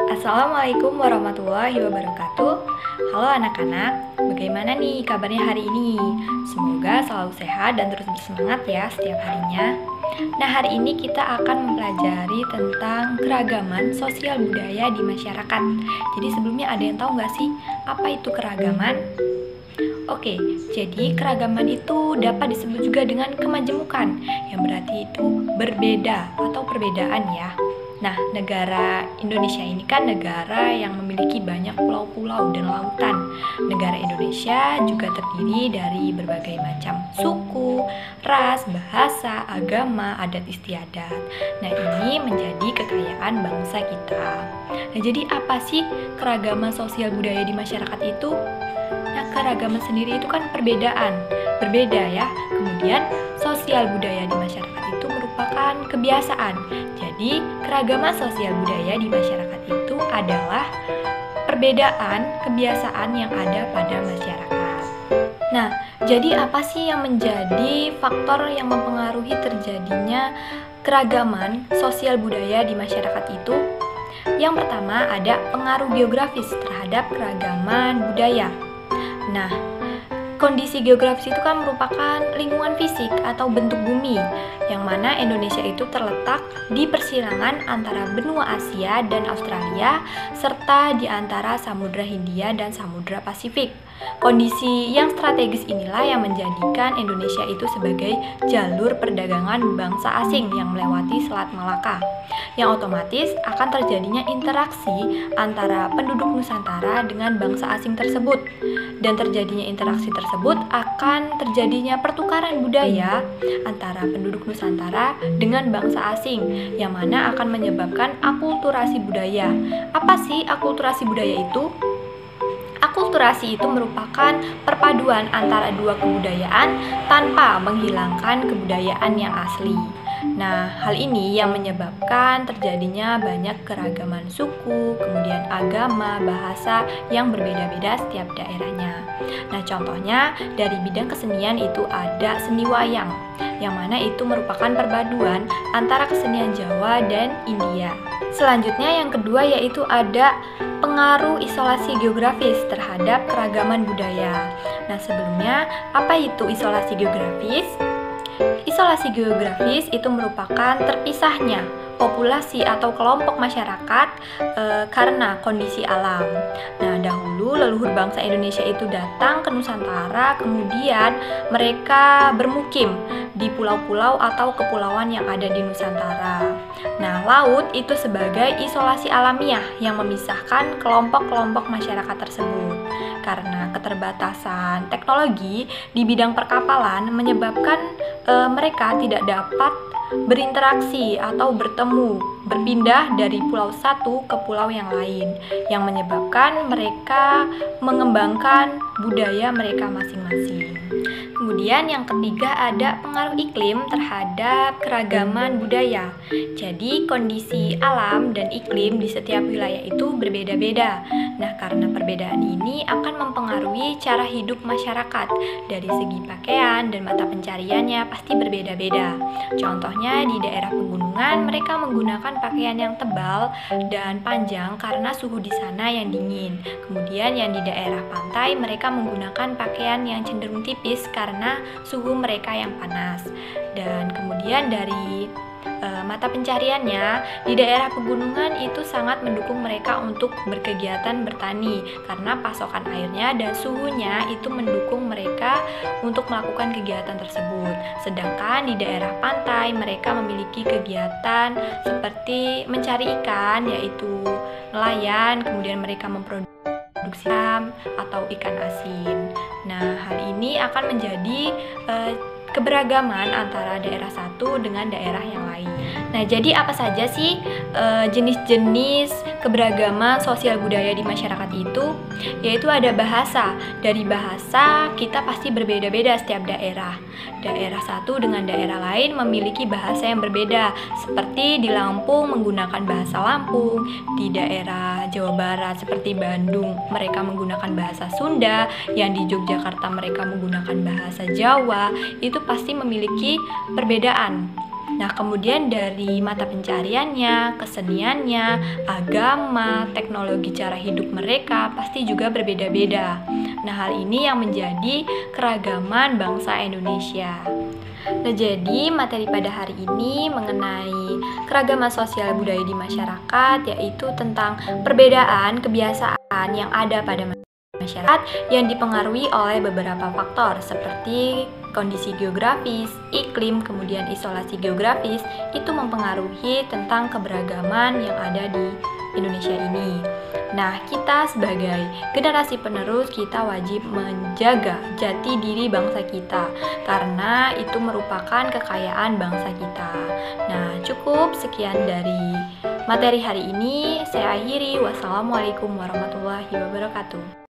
Assalamualaikum warahmatullahi wabarakatuh. Halo anak-anak, bagaimana nih kabarnya hari ini? Semoga selalu sehat dan terus bersemangat ya setiap harinya. Nah, hari ini kita akan mempelajari tentang keragaman sosial budaya di masyarakat. Jadi sebelumnya ada yang tahu nggak sih apa itu keragaman? Oke, jadi keragaman itu dapat disebut juga dengan kemajemukan, yang berarti itu berbeda atau perbedaan ya. Nah, negara Indonesia ini kan negara yang memiliki banyak pulau-pulau dan lautan. Negara Indonesia juga terdiri dari berbagai macam suku, ras, bahasa, agama, adat istiadat. Nah, ini menjadi kekayaan bangsa kita. Nah, jadi apa sih keragaman sosial budaya di masyarakat itu? Nah, keragaman sendiri itu kan perbedaan, berbeda ya. Kemudian sosial budaya di masyarakat itu merupakan kebiasaan. Jadi, keragaman sosial budaya di masyarakat itu adalah perbedaan kebiasaan yang ada pada masyarakat. Nah, jadi apa sih yang menjadi faktor yang mempengaruhi terjadinya keragaman sosial budaya di masyarakat itu? Yang pertama ada pengaruh geografis terhadap keragaman budaya. Nah, kondisi geografis itu kan merupakan lingkungan fisik atau bentuk bumi, yang mana Indonesia itu terletak di persilangan antara benua Asia dan Australia, serta di antara Samudra Hindia dan Samudra Pasifik. Kondisi yang strategis inilah yang menjadikan Indonesia itu sebagai jalur perdagangan bangsa asing yang melewati Selat Malaka, yang otomatis akan terjadinya interaksi antara penduduk Nusantara dengan bangsa asing tersebut. Dan terjadinya interaksi tersebut akan terjadinya pertukaran budaya antara penduduk Nusantara dengan bangsa asing, yang mana akan menyebabkan akulturasi budaya. Apa sih akulturasi budaya itu? Akulturasi itu merupakan perpaduan antara dua kebudayaan tanpa menghilangkan kebudayaan yang asli. Nah, hal ini yang menyebabkan terjadinya banyak keragaman suku, kemudian agama, bahasa yang berbeda-beda setiap daerahnya. Nah, contohnya dari bidang kesenian itu ada seni wayang, yang mana itu merupakan perpaduan antara kesenian Jawa dan India. Selanjutnya yang kedua yaitu ada pengaruh isolasi geografis terhadap keragaman budaya. Nah, sebelumnya apa itu isolasi geografis? Isolasi geografis itu merupakan terpisahnya populasi atau kelompok masyarakat karena kondisi alam. Nah, dahulu leluhur bangsa Indonesia itu datang ke Nusantara, kemudian mereka bermukim di pulau-pulau atau kepulauan yang ada di Nusantara. Nah, laut itu sebagai isolasi alamiah yang memisahkan kelompok-kelompok masyarakat tersebut. Karena keterbatasan teknologi di bidang perkapalan menyebabkan mereka tidak dapat berinteraksi atau berpindah dari pulau satu ke pulau yang lain, yang menyebabkan mereka mengembangkan budaya mereka masing-masing. Kemudian yang ketiga ada pengaruh iklim terhadap keragaman budaya. Jadi kondisi alam dan iklim di setiap wilayah itu berbeda-beda. Nah, karena perbedaan ini akan mempengaruhi cara hidup masyarakat. Dari segi pakaian dan mata pencariannya pasti berbeda-beda. Contohnya di daerah pegunungan mereka menggunakan pakaian yang tebal dan panjang karena suhu di sana yang dingin. Kemudian yang di daerah pantai mereka menggunakan pakaian yang cenderung tipis karena suhu mereka yang panas. Dan kemudian dari mata pencariannya di daerah pegunungan itu sangat mendukung mereka untuk berkegiatan bertani karena pasokan airnya dan suhunya itu mendukung mereka untuk melakukan kegiatan tersebut. Sedangkan di daerah pantai mereka memiliki kegiatan seperti mencari ikan, yaitu nelayan, kemudian mereka memproduksi atau ikan asin. Nah, hal ini akan menjadi keberagaman antara daerah satu dengan daerah yang lain. Nah, jadi apa saja sih jenis-jenis keberagaman sosial budaya di masyarakat itu? Yaitu ada bahasa. Dari bahasa kita pasti berbeda-beda setiap daerah. Daerah satu dengan daerah lain memiliki bahasa yang berbeda. Seperti di Lampung menggunakan bahasa Lampung, di daerah Jawa Barat seperti Bandung mereka menggunakan bahasa Sunda, yang di Yogyakarta mereka menggunakan bahasa Jawa. Itu pasti memiliki perbedaan. Nah, kemudian dari mata pencariannya, keseniannya, agama, teknologi cara hidup mereka pasti juga berbeda-beda. Nah, hal ini yang menjadi keragaman bangsa Indonesia. Nah, jadi materi pada hari ini mengenai keragaman sosial budaya di masyarakat, yaitu tentang perbedaan kebiasaan yang ada pada masyarakat yang dipengaruhi oleh beberapa faktor seperti kondisi geografis, iklim, kemudian isolasi geografis itu mempengaruhi tentang keberagaman yang ada di Indonesia ini. Nah, kita sebagai generasi penerus kita wajib menjaga jati diri bangsa kita karena itu merupakan kekayaan bangsa kita. Nah, cukup sekian dari materi hari ini. Saya akhiri. Wassalamualaikum warahmatullahi wabarakatuh.